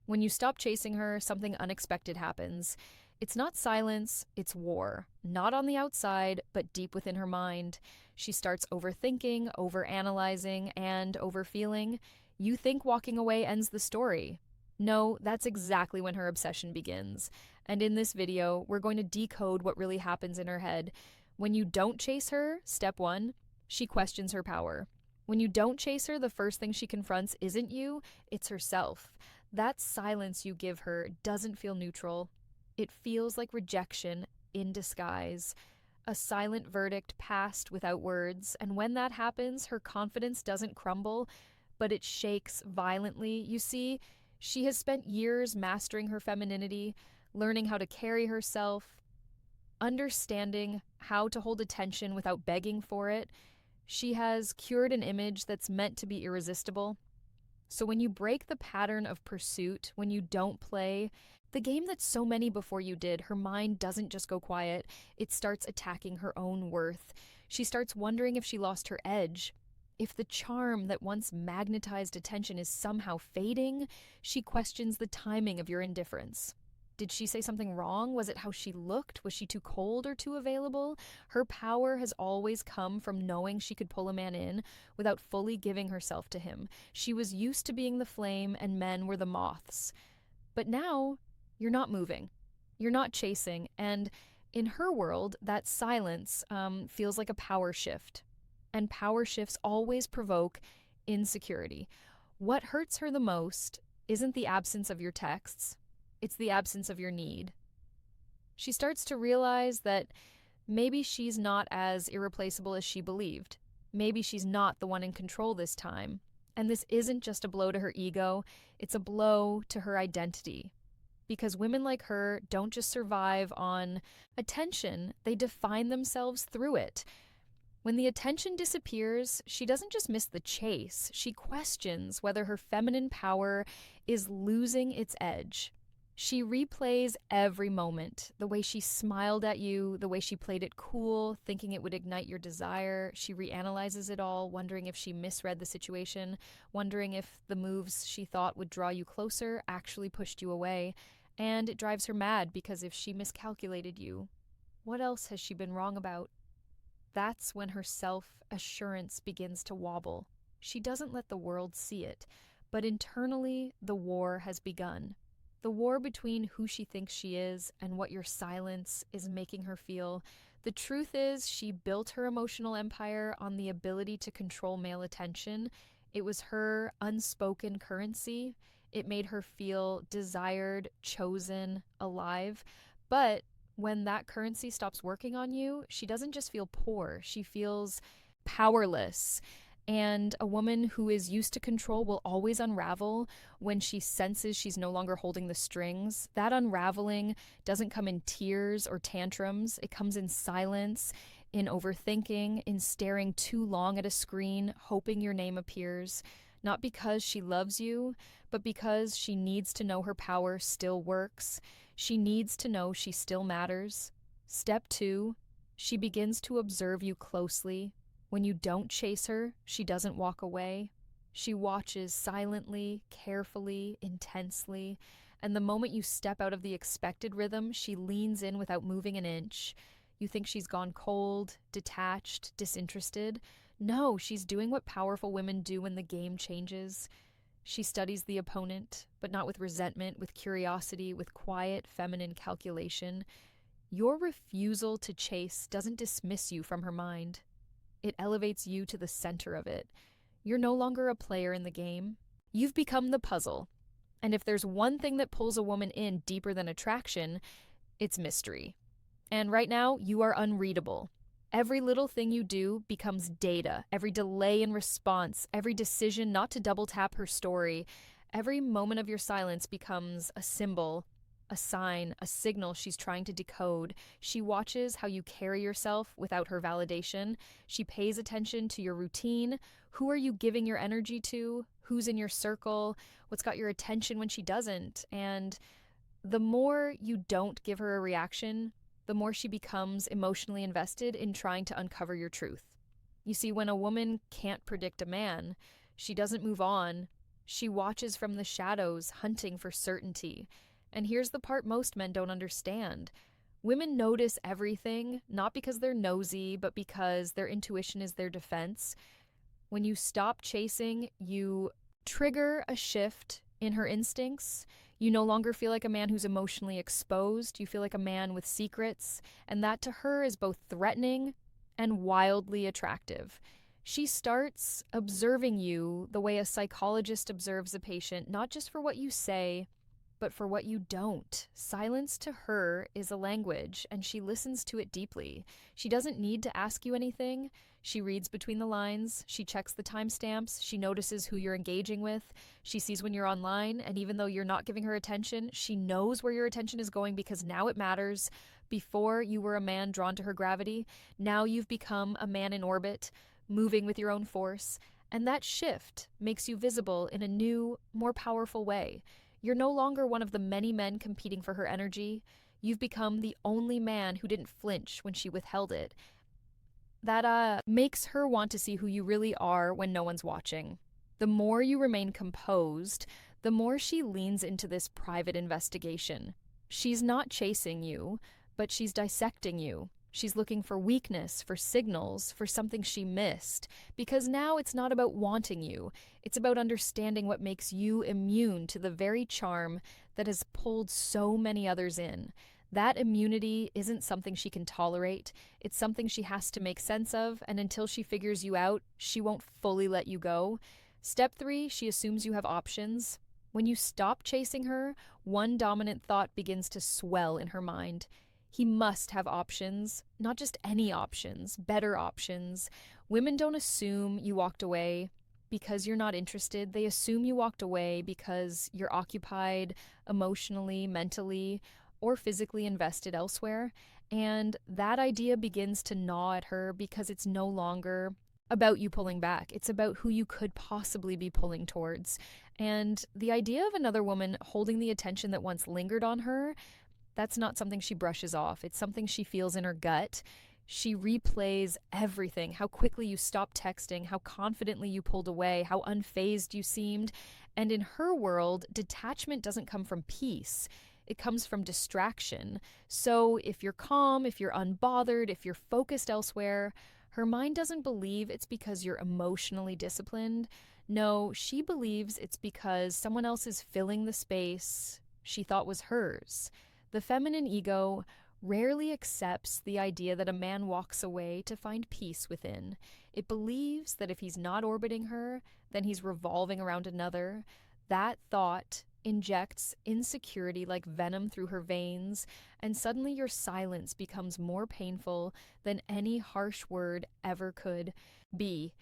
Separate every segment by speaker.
Speaker 1: When you stop chasing her, something unexpected happens. It's not silence, it's war. Not on the outside, but deep within her mind. She starts overthinking, overanalyzing, and overfeeling. You think walking away ends the story. No, that's exactly when her obsession begins. And in this video, we're going to decode what really happens in her head. When you don't chase her, step one, she questions her power. When you don't chase her, the first thing she confronts isn't you, it's herself. That silence you give her doesn't feel neutral. It feels like rejection in disguise, a silent verdict passed without words. And when that happens, her confidence doesn't crumble, but it shakes violently. You see, she has spent years mastering her femininity, learning how to carry herself, understanding how to hold attention without begging for it. She has cured an image that's meant to be irresistible. So when you break the pattern of pursuit, when you don't play the game that so many before you did, her mind doesn't just go quiet, it starts attacking her own worth. She starts wondering if she lost her edge. If the charm that once magnetized attention is somehow fading, she questions the timing of your indifference. Did she say something wrong? Was it how she looked? Was she too cold or too available? Her power has always come from knowing she could pull a man in without fully giving herself to him. She was used to being the flame and men were the moths. But now, you're not moving. You're not chasing. And in her world, that silence feels like a power shift. And power shifts always provoke insecurity. What hurts her the most isn't the absence of your texts. It's the absence of your need. She starts to realize that maybe she's not as irreplaceable as she believed. Maybe she's not the one in control this time. And this isn't just a blow to her ego, it's a blow to her identity. Because women like her don't just survive on attention, they define themselves through it. When the attention disappears, she doesn't just miss the chase, she questions whether her feminine power is losing its edge. She replays every moment, the way she smiled at you, the way she played it cool, thinking it would ignite your desire. She reanalyzes it all, wondering if she misread the situation, wondering if the moves she thought would draw you closer actually pushed you away. And it drives her mad because if she miscalculated you, what else has she been wrong about? That's when her self-assurance begins to wobble. She doesn't let the world see it, but internally, the war has begun. The war between who she thinks she is and what your silence is making her feel. The truth is, she built her emotional empire on the ability to control male attention. It was her unspoken currency. It made her feel desired, chosen, alive. But when that currency stops working on you, she doesn't just feel poor, she feels powerless. And a woman who is used to control will always unravel when she senses she's no longer holding the strings. That unraveling doesn't come in tears or tantrums. It comes in silence, in overthinking, in staring too long at a screen, hoping your name appears. Not because she loves you, but because she needs to know her power still works. She needs to know she still matters. Step 2, she begins to observe you closely. When you don't chase her, she doesn't walk away. She watches silently, carefully, intensely, and the moment you step out of the expected rhythm, she leans in without moving an inch. You think she's gone cold, detached, disinterested. No, she's doing what powerful women do when the game changes. She studies the opponent, but not with resentment, with curiosity, with quiet, feminine calculation. Your refusal to chase doesn't dismiss you from her mind. It elevates you to the center of it. You're no longer a player in the game. You've become the puzzle. And if there's one thing that pulls a woman in deeper than attraction, it's mystery. And right now, you are unreadable. Every little thing you do becomes data. Every delay in response, every decision not to double tap her story, every moment of your silence becomes a symbol, a sign, a signal she's trying to decode. She watches how you carry yourself without her validation. She pays attention to your routine. Who are you giving your energy to? Who's in your circle? What's got your attention when she doesn't? And the more you don't give her a reaction, the more she becomes emotionally invested in trying to uncover your truth. You see, when a woman can't predict a man, she doesn't move on. She watches from the shadows, hunting for certainty. And here's the part most men don't understand. Women notice everything, not because they're nosy, but because their intuition is their defense. When you stop chasing, you trigger a shift in her instincts. You no longer feel like a man who's emotionally exposed. You feel like a man with secrets. And that to her is both threatening and wildly attractive. She starts observing you the way a psychologist observes a patient, not just for what you say, but for what you don't. Silence to her is a language, and she listens to it deeply. She doesn't need to ask you anything. She reads between the lines. She checks the timestamps. She notices who you're engaging with. She sees when you're online, and even though you're not giving her attention, she knows where your attention is going because now it matters. Before, you were a man drawn to her gravity. Now you've become a man in orbit, moving with your own force. And that shift makes you visible in a new, more powerful way. You're no longer one of the many men competing for her energy. You've become the only man who didn't flinch when she withheld it. That makes her want to see who you really are when no one's watching. The more you remain composed, the more she leans into this private investigation. She's not chasing you, but she's dissecting you. She's looking for weakness, for signals, for something she missed. Because now it's not about wanting you. It's about understanding what makes you immune to the very charm that has pulled so many others in. That immunity isn't something she can tolerate. It's something she has to make sense of, and until she figures you out, she won't fully let you go. Step 3, she assumes you have options. When you stop chasing her, one dominant thought begins to swell in her mind. He must have options, not just any options, better options. Women don't assume you walked away because you're not interested. They assume you walked away because you're occupied emotionally, mentally, or physically invested elsewhere. And that idea begins to gnaw at her because it's no longer about you pulling back. It's about who you could possibly be pulling towards. And the idea of another woman holding the attention that once lingered on her, that's not something she brushes off. It's something she feels in her gut. She replays everything, how quickly you stopped texting, how confidently you pulled away, how unfazed you seemed. And in her world, detachment doesn't come from peace. It comes from distraction. So if you're calm, if you're unbothered, if you're focused elsewhere, her mind doesn't believe it's because you're emotionally disciplined. No, she believes it's because someone else is filling the space she thought was hers. The feminine ego rarely accepts the idea that a man walks away to find peace within. It believes that if he's not orbiting her, then he's revolving around another. That thought injects insecurity like venom through her veins, and suddenly your silence becomes more painful than any harsh word ever could be.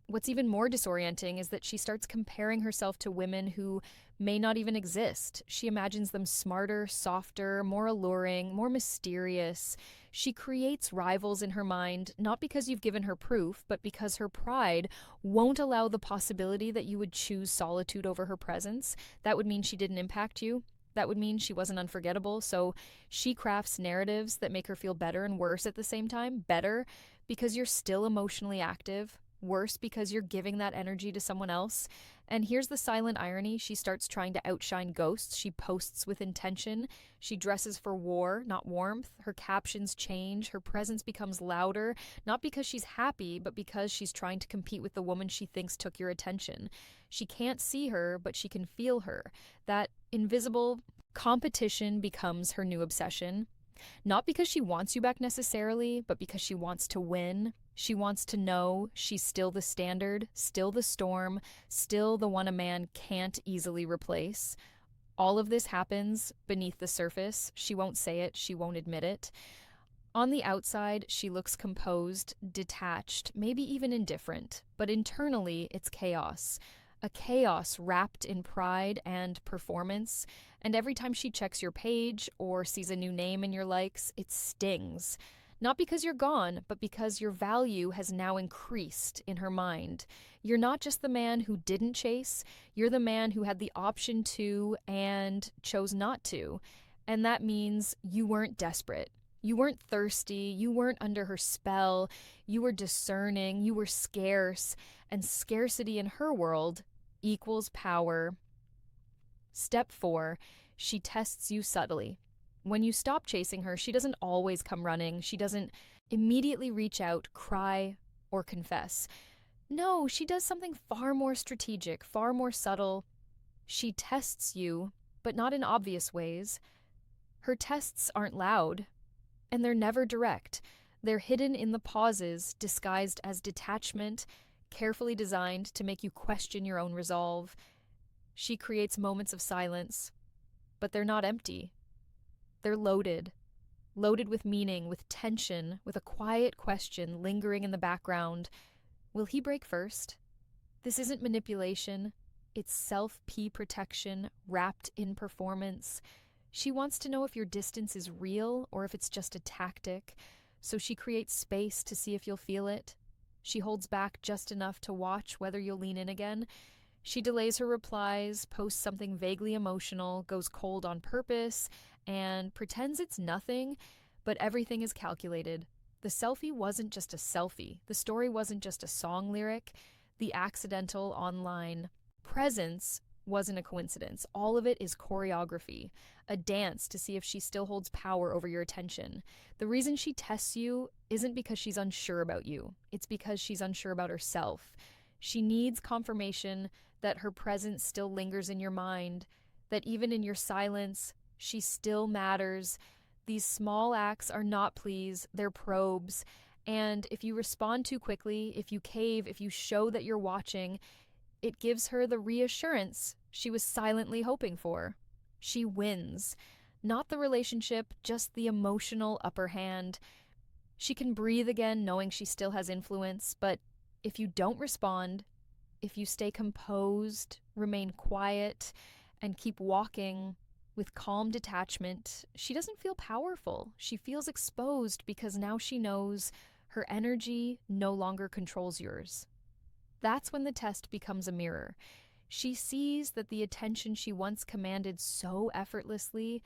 Speaker 1: What's even more disorienting is that she starts comparing herself to women who may not even exist. She imagines them smarter, softer, more alluring, more mysterious. She creates rivals in her mind, not because you've given her proof, but because her pride won't allow the possibility that you would choose solitude over her presence. That would mean she didn't impact you. That would mean she wasn't unforgettable. So she crafts narratives that make her feel better and worse at the same time. Better because you're still emotionally active. Worse because you're giving that energy to someone else. And here's the silent irony. She starts trying to outshine ghosts. She posts with intention. She dresses for war, not warmth. Her captions change. Her presence becomes louder, not because she's happy, but because she's trying to compete with the woman she thinks took your attention. She can't see her, but she can feel her. That invisible competition becomes her new obsession. Not because she wants you back necessarily, but because she wants to win. She wants to know she's still the standard, still the storm, still the one a man can't easily replace. All of this happens beneath the surface. She won't say it, she won't admit it. On the outside, she looks composed, detached, maybe even indifferent, but internally, it's chaos. A chaos wrapped in pride and performance, and every time she checks your page or sees a new name in your likes, it stings. Not because you're gone, but because your value has now increased in her mind. You're not just the man who didn't chase, you're the man who had the option to and chose not to. And that means you weren't desperate. You weren't thirsty, you weren't under her spell, you were discerning, you were scarce, and scarcity in her world equals power. Step 4, she tests you subtly. When you stop chasing her, she doesn't always come running. She doesn't immediately reach out, cry, or confess. No, she does something far more strategic, far more subtle. She tests you, but not in obvious ways. Her tests aren't loud, and they're never direct. They're hidden in the pauses, disguised as detachment, carefully designed to make you question your own resolve. She creates moments of silence, but they're not empty. They're loaded. Loaded with meaning, with tension, with a quiet question lingering in the background. Will he break first? This isn't manipulation. It's self-P protection wrapped in performance. She wants to know if your distance is real or if it's just a tactic, so she creates space to see if you'll feel it. She holds back just enough to watch whether you'll lean in again. She delays her replies, posts something vaguely emotional, goes cold on purpose, and pretends it's nothing, but everything is calculated. The selfie wasn't just a selfie. The story wasn't just a song lyric. The accidental online presence wasn't a coincidence. All of it is choreography, a dance to see if she still holds power over your attention. The reason she tests you isn't because she's unsure about you. It's because she's unsure about herself. She needs confirmation that her presence still lingers in your mind, that even in your silence, she still matters. These small acts are not pleas, they're probes. And if you respond too quickly, if you cave, if you show that you're watching, it gives her the reassurance she was silently hoping for. She wins. Not the relationship, just the emotional upper hand. She can breathe again knowing she still has influence, but if you don't respond, if you stay composed, remain quiet, and keep walking with calm detachment, she doesn't feel powerful. She feels exposed because now she knows her energy no longer controls yours. That's when the test becomes a mirror. She sees that the attention she once commanded so effortlessly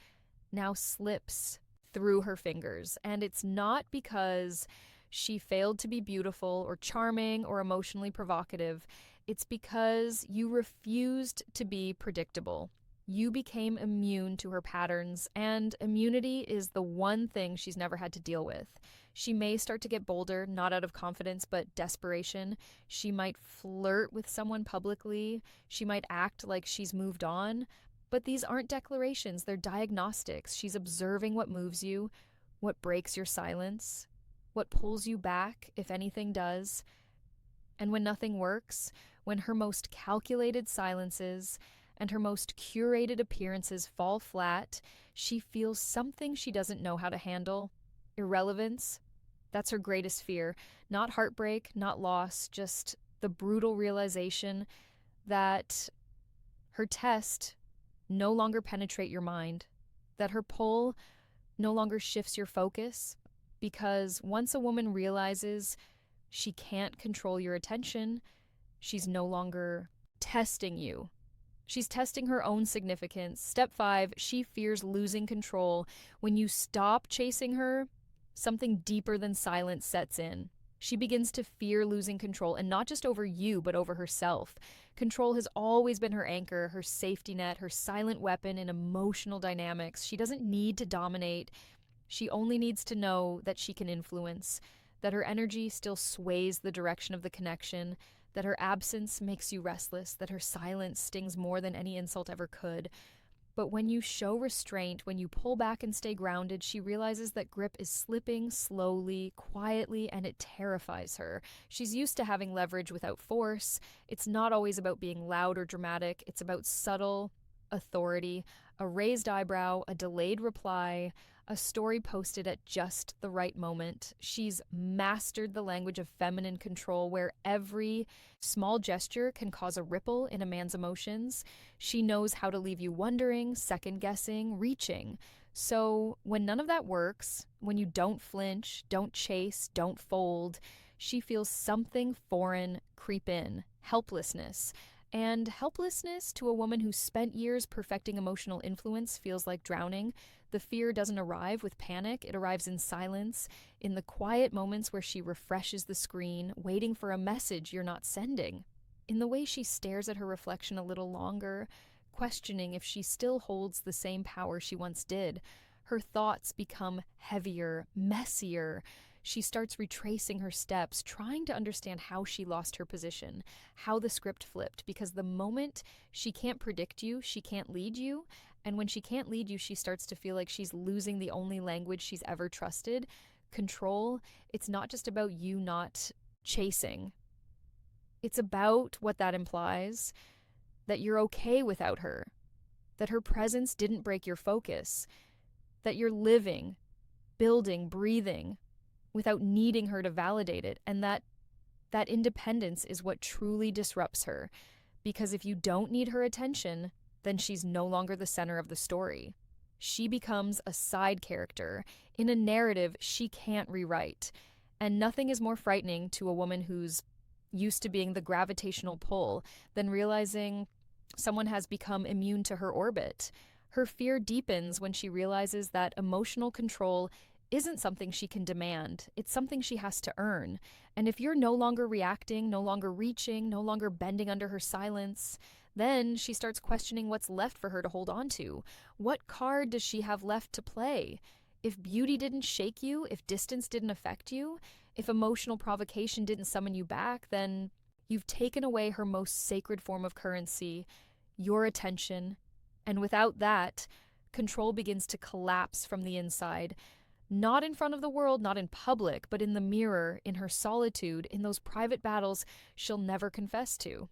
Speaker 1: now slips through her fingers. And it's not because she failed to be beautiful or charming or emotionally provocative. It's because you refused to be predictable. You became immune to her patterns, and immunity is the one thing she's never had to deal with. She may start to get bolder, not out of confidence, but desperation. She might flirt with someone publicly. She might act like she's moved on. But these aren't declarations, they're diagnostics. She's observing what moves you, what breaks your silence, what pulls you back, if anything does. And when nothing works, when her most calculated silences and her most curated appearances fall flat, she feels something she doesn't know how to handle. Irrelevance. That's her greatest fear. Not heartbreak, not loss, just the brutal realization that her test no longer penetrates your mind, that her pull no longer shifts your focus, because once a woman realizes she can't control your attention, she's no longer testing you. She's testing her own significance. Step 5, she fears losing control. When you stop chasing her, something deeper than silence sets in. She begins to fear losing control, and not just over you, but over herself. Control has always been her anchor, her safety net, her silent weapon in emotional dynamics. She doesn't need to dominate. She only needs to know that she can influence, that her energy still sways the direction of the connection, that her absence makes you restless, that her silence stings more than any insult ever could. But when you show restraint, when you pull back and stay grounded, she realizes that grip is slipping slowly, quietly, and it terrifies her. She's used to having leverage without force. It's not always about being loud or dramatic. It's about subtle authority, a raised eyebrow, a delayed reply, a story posted at just the right moment. She's mastered the language of feminine control, where every small gesture can cause a ripple in a man's emotions. She knows how to leave you wondering, second-guessing, reaching. So when none of that works, when you don't flinch, don't chase, don't fold, she feels something foreign creep in, helplessness. And helplessness to a woman who spent years perfecting emotional influence feels like drowning. The fear doesn't arrive with panic, it arrives in silence, in the quiet moments where she refreshes the screen, waiting for a message you're not sending. in the way she stares at her reflection a little longer, questioning if she still holds the same power she once did. Her thoughts become heavier, messier. She starts retracing her steps, trying to understand how she lost her position, how the script flipped, because the moment she can't predict you, she can't lead you. And when she can't lead you, she starts to feel like she's losing the only language she's ever trusted. Control, it's not just about you not chasing. It's about what that implies, that you're okay without her, that her presence didn't break your focus, that you're living, building, breathing without needing her to validate it, and that independence is what truly disrupts her, because if you don't need her attention, then she's no longer the center of the story. She becomes a side character in a narrative she can't rewrite, and nothing is more frightening to a woman who's used to being the gravitational pull than realizing someone has become immune to her orbit. Her fear deepens when she realizes that emotional control isn't something she can demand. It's something she has to earn. And if you're no longer reacting, no longer reaching, no longer bending under her silence, then she starts questioning what's left for her to hold on to. What card does she have left to play? If beauty didn't shake you, if distance didn't affect you, if emotional provocation didn't summon you back, then you've taken away her most sacred form of currency, your attention. And without that, control begins to collapse from the inside. Not in front of the world, not in public, but in the mirror, in her solitude, in those private battles she'll never confess to.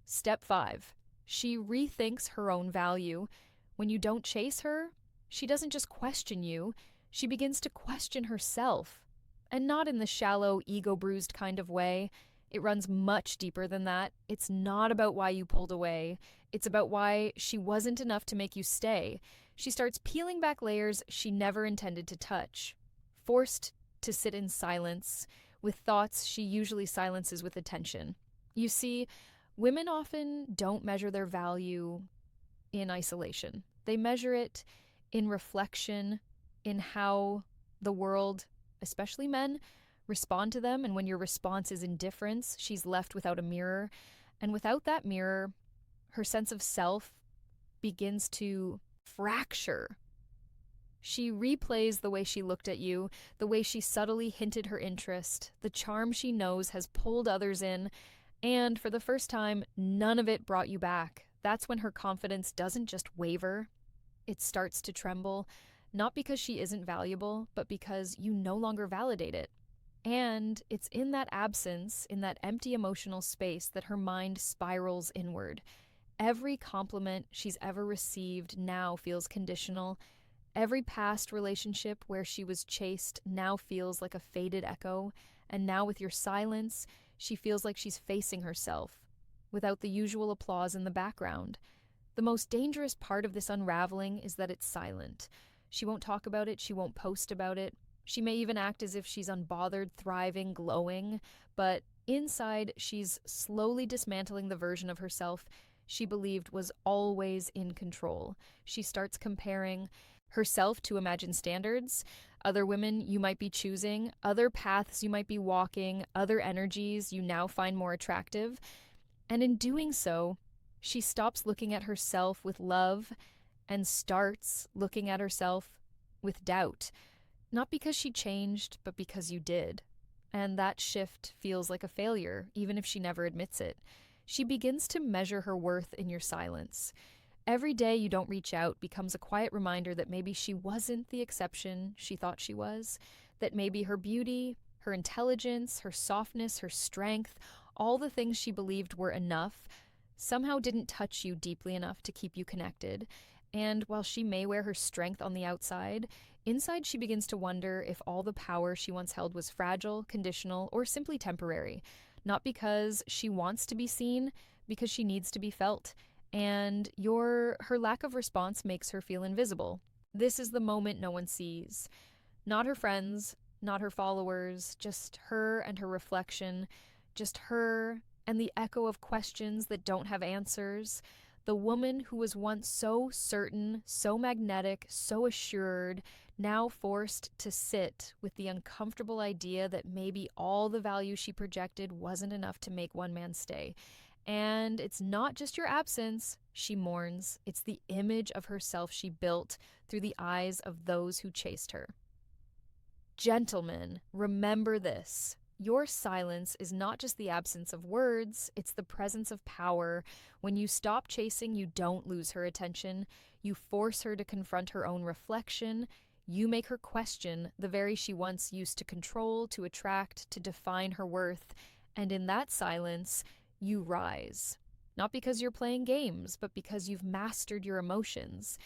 Speaker 1: Step 5. She rethinks her own value. When you don't chase her, she doesn't just question you, she begins to question herself. And not in the shallow, ego-bruised kind of way. It runs much deeper than that. It's not about why you pulled away. It's about why she wasn't enough to make you stay. She starts peeling back layers she never intended to touch. Forced to sit in silence, with thoughts she usually silences with attention. You see, women often don't measure their value in isolation. They measure it in reflection, in how the world, especially men, respond to them. And when your response is indifference, she's left without a mirror. And without that mirror, her sense of self begins to fracture. She replays the way she looked at you, the way she subtly hinted her interest, the charm she knows has pulled others in, and for the first time, none of it brought you back. That's when her confidence doesn't just waver, it starts to tremble, not because she isn't valuable, but because you no longer validate it. And it's in that absence, in that empty emotional space, that her mind spirals inward. Every compliment she's ever received now feels conditional. Every past relationship where she was chased now feels like a faded echo. And now with your silence, she feels like she's facing herself, without the usual applause in the background. The most dangerous part of this unraveling is that it's silent. She won't talk about it, she won't post about it. She may even act as if she's unbothered, thriving, glowing, but inside she's slowly dismantling the version of herself she believed was always in control. She starts comparing herself to imagined standards, other women you might be choosing, other paths you might be walking, other energies you now find more attractive. And in doing so, she stops looking at herself with love and starts looking at herself with doubt. Not because she changed, but because you did. And that shift feels like a failure, even if she never admits it. She begins to measure her worth in your silence. Every day you don't reach out becomes a quiet reminder that maybe she wasn't the exception she thought she was, that maybe her beauty, her intelligence, her softness, her strength, all the things she believed were enough, somehow didn't touch you deeply enough to keep you connected. And while she may wear her strength on the outside, inside she begins to wonder if all the power she once held was fragile, conditional, or simply temporary. Not because she wants to be seen, because she needs to be felt. And her lack of response makes her feel invisible. This is the moment no one sees. Not her friends, not her followers, just her and her reflection, just her and the echo of questions that don't have answers. The woman who was once so certain, so magnetic, so assured, now forced to sit with the uncomfortable idea that maybe all the value she projected wasn't enough to make one man stay. And it's not just your absence, she mourns. It's the image of herself she built through the eyes of those who chased her. Gentlemen, remember this. Your silence is not just the absence of words, it's the presence of power. When you stop chasing, you don't lose her attention. You force her to confront her own reflection. You make her question the very she once used to control, to attract, to define her worth. And in that silence, you rise. Not because you're playing games, but because you've mastered your emotions.